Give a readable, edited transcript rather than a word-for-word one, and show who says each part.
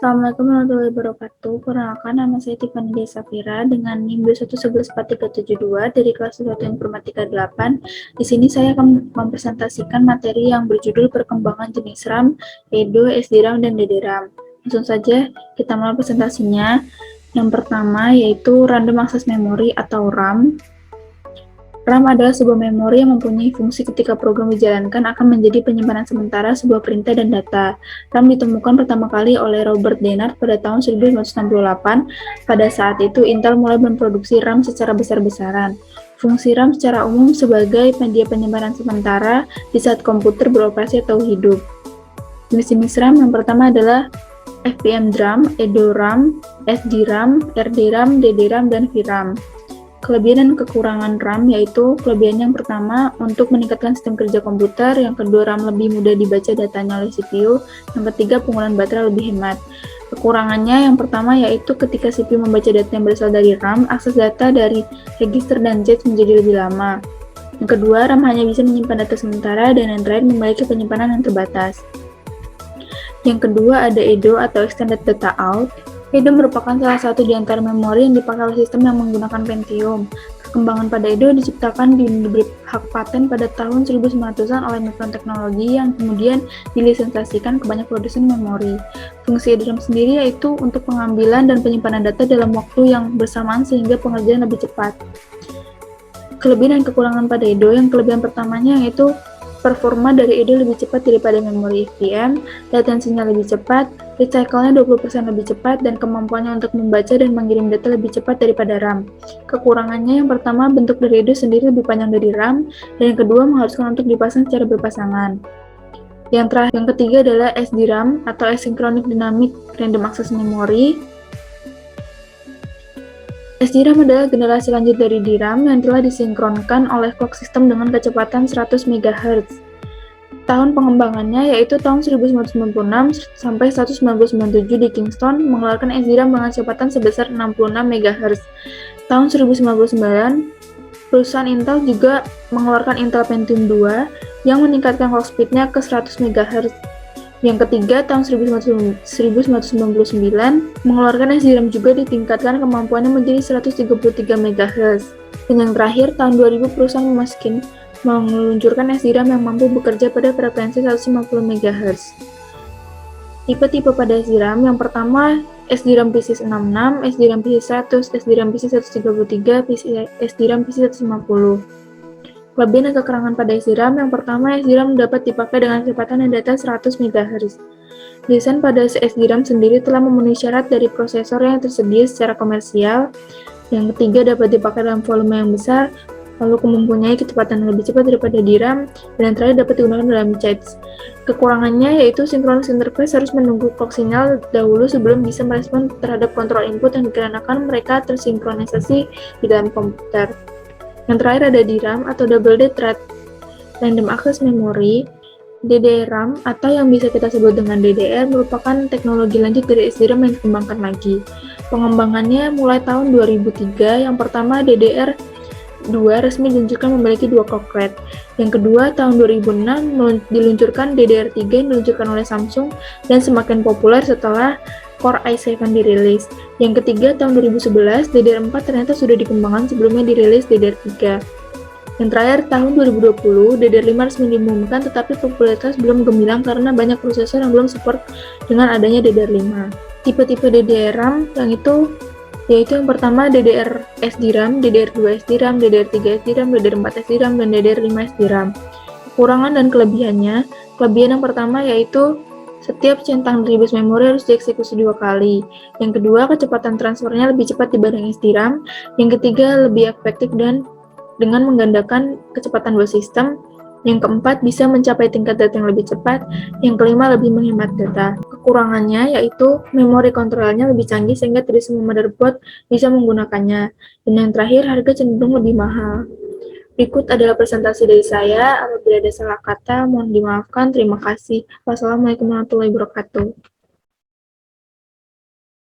Speaker 1: Assalamualaikum warahmatullahi wabarakatuh. Perkenalkan, nama saya Tiffany Desafira dengan NIM 2111432 dari kelas 1 Informatika 8. Di sini saya akan mempresentasikan materi yang berjudul Perkembangan jenis RAM, EDO, SDRAM, dan DDRAM. Langsung saja kita mulai presentasinya. Yang pertama yaitu Random Access Memory atau RAM. RAM adalah sebuah memori yang mempunyai fungsi ketika program dijalankan akan menjadi penyimpanan sementara sebuah perintah dan data. RAM ditemukan pertama kali oleh Robert Dennard pada tahun 1968. Pada saat itu, Intel mulai memproduksi RAM secara besar-besaran. Fungsi RAM secara umum sebagai media penyimpanan sementara di saat komputer beroperasi atau hidup. Jenis-jenis RAM yang pertama adalah FPM DRAM, EDO RAM, SDRAM, RDRAM, DDRAM, dan VRAM. Kelebihan dan kekurangan RAM yaitu kelebihan yang pertama untuk meningkatkan sistem kerja komputer, yang kedua RAM lebih mudah dibaca datanya oleh CPU, yang ketiga penggunaan baterai lebih hemat. Kekurangannya yang pertama yaitu ketika CPU membaca data yang berasal dari RAM, akses data dari register dan jet menjadi lebih lama. Yang kedua, RAM hanya bisa menyimpan data sementara dan yang terakhir memiliki penyimpanan yang terbatas. Yang kedua ada EDO atau Extended Data Out. EDO merupakan salah satu di antara memori yang dipakai oleh sistem yang menggunakan Pentium. Perkembangan pada EDO diciptakan dan diberi hak paten pada tahun 1900-an oleh Micron Technology yang kemudian dilisensiasikan ke banyak produsen memori. Fungsi EDRAM sendiri yaitu untuk pengambilan dan penyimpanan data dalam waktu yang bersamaan sehingga pengerjaan lebih cepat. Kelebihan dan kekurangan pada EDO, yang kelebihan pertamanya yaitu performa dari EDO lebih cepat daripada memori FPM, latensinya lebih cepat, recycle-nya 20% lebih cepat, dan kemampuannya untuk membaca dan mengirim data lebih cepat daripada RAM. Kekurangannya yang pertama, bentuk dari EDO sendiri lebih panjang dari RAM, dan yang kedua mengharuskan untuk dipasang secara berpasangan. Yang ketiga adalah SDRAM atau Asynchronic Dynamic Random Access Memory. SDRAM adalah generasi lanjut dari DRAM yang telah disinkronkan oleh clock system dengan kecepatan 100 MHz. Tahun pengembangannya yaitu tahun 1996 sampai 1997 di Kingston mengeluarkan SDRAM dengan kecepatan sebesar 66 MHz. Tahun 1999, perusahaan Intel juga mengeluarkan Intel Pentium II yang meningkatkan clock speed-nya ke 100 MHz. Yang ketiga, tahun 1999 mengeluarkan SDRAM juga ditingkatkan kemampuannya menjadi 133 MHz. Dan yang terakhir, tahun 2000 perusahaan meluncurkan SDRAM yang mampu bekerja pada frekuensi 150 MHz. Tipe-tipe pada SDRAM, yang pertama SDRAM PC66, SDRAM PC100, SDRAM PC133, SDRAM PC150. Kelebihan dan kekurangan pada SDRAM, yang pertama SDRAM dapat dipakai dengan kecepatan dan data 100 MHz. Desain pada SDRAM sendiri telah memenuhi syarat dari prosesor yang tersedia secara komersial. Yang ketiga dapat dipakai dalam volume yang besar, lalu mempunyai kecepatan yang lebih cepat daripada DRAM, dan yang terakhir dapat digunakan dalam chats. Kekurangannya yaitu synchronous interface harus menunggu clock sinyal dahulu sebelum bisa merespon terhadap kontrol input yang dikarenakan mereka tersinkronisasi di dalam komputer. Yang terakhir ada DRAM atau Double Dead Random Access Memory. DDRAM atau yang bisa kita sebut dengan DDR merupakan teknologi lanjut dari SDRAM yang dikembangkan lagi. Pengembangannya mulai tahun 2003. Yang pertama DDR2 resmi diluncurkan memiliki 2 clock rate. Yang kedua tahun 2006 diluncurkan DDR3 yang diluncurkan oleh Samsung dan semakin populer setelah Core i7 dirilis. Yang ketiga tahun 2011 DDR4 ternyata sudah dikembangkan sebelumnya dirilis DDR3. Yang terakhir tahun 2020 DDR5 resmi diumumkan tetapi popularitas belum gemilang karena banyak prosesor yang belum support dengan adanya DDR5. Tipe-tipe DDR-RAM yaitu yang pertama DDR SDRAM, DDR2 SDRAM, DDR3 SDRAM, DDR4 SDRAM, dan DDR5 SDRAM. Kekurangan dan kelebihannya, kelebihan yang pertama yaitu setiap centang dari bus memori harus dieksekusi 2 kali. Yang kedua, kecepatan transfernya lebih cepat dibanding SDRAM. Yang ketiga, lebih efektif dan dengan menggandakan kecepatan bus sistem. Yang keempat, bisa mencapai tingkat data yang lebih cepat. Yang kelima, lebih menghemat data. Kekurangannya yaitu memori kontrolnya lebih canggih sehingga tidak semua motherboard bisa menggunakannya. Dan yang terakhir, harga cenderung lebih mahal. Berikut adalah presentasi dari saya. Apabila ada salah kata, mohon dimaafkan. Terima kasih. Wassalamualaikum warahmatullahi wabarakatuh.